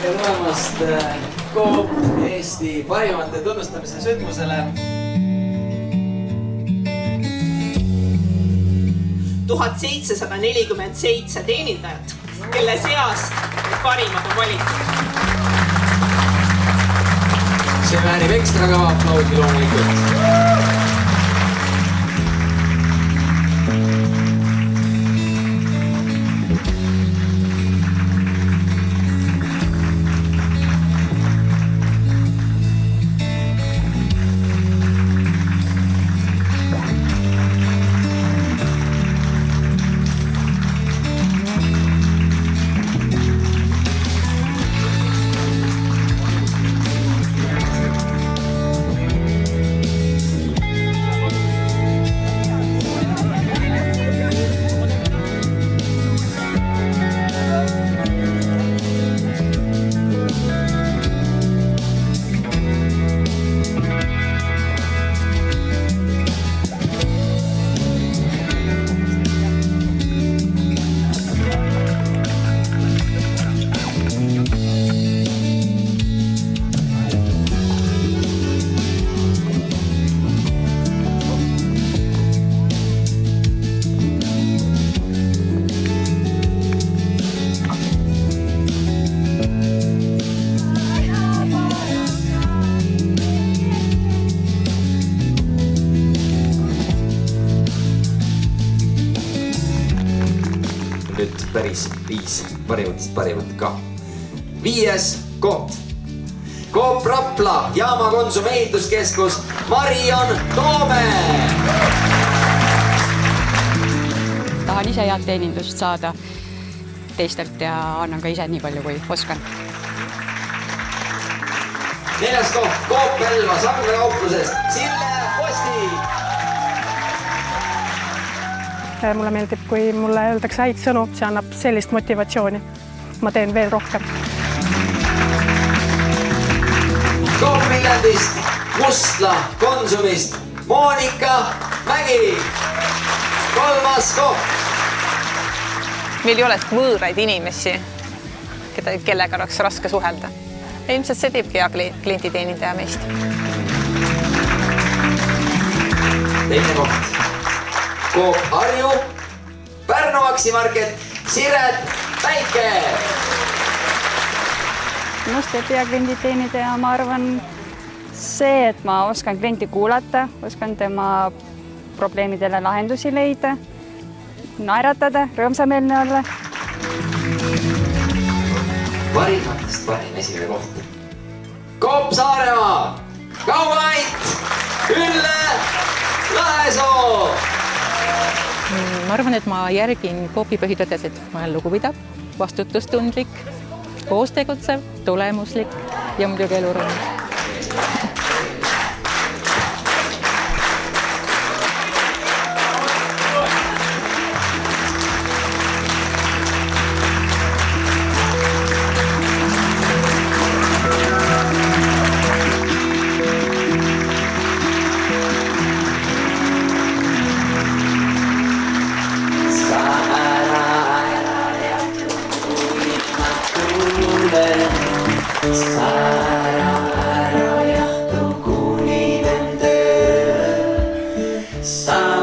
Tulemast Coop Eesti parimate tunnustamise sündmusele. 1747 teenindajat, kelle seast parimad on valitud. See väärib ekstra ka aplausi loomulikult. Nüüd päris 5 parimat ka. 5. koht. Coop Rapla, Jaama Konsum ehituskeskus, Marion Toome. Tahan ise head teenindust saada teistelt ja annan ka ise nii palju, kui oskan. 4. koht, Coop Elva Sanglakaupluses, Sille Posti. Mulle meeldib, kui mulle öeldakse häid sõnu, see annab sellist motivatsiooni. Ma teen veel rohkem. Coop Viljandist, Mustla Konsumist, Monika Mägi. 3. koht. Meil ei ole võõraid inimesi, kellega oleks raske suhelda. Ilmselt see teebki hea klientiteenindaja meist. 2. koht. Coop Harju, Pärnu Aksimarket, Siret Päike. Minust teeb hea klienditeenindaja, ma arvan, see, et ma oskan klienti kuulata, oskan tema probleemidele lahendusi leida, naeratada, rõõmsameelne olla. Parimatest parim esimene koht. Coop Saaremaa, Kaubait, Ülle Laesoo. Ma arvan, et ma järgin Coopi põhitõdesid. Ma olen lugupidav, vastutustundlik, koos tegutsev, tulemuslik ja muidugi elurõõmus. Sa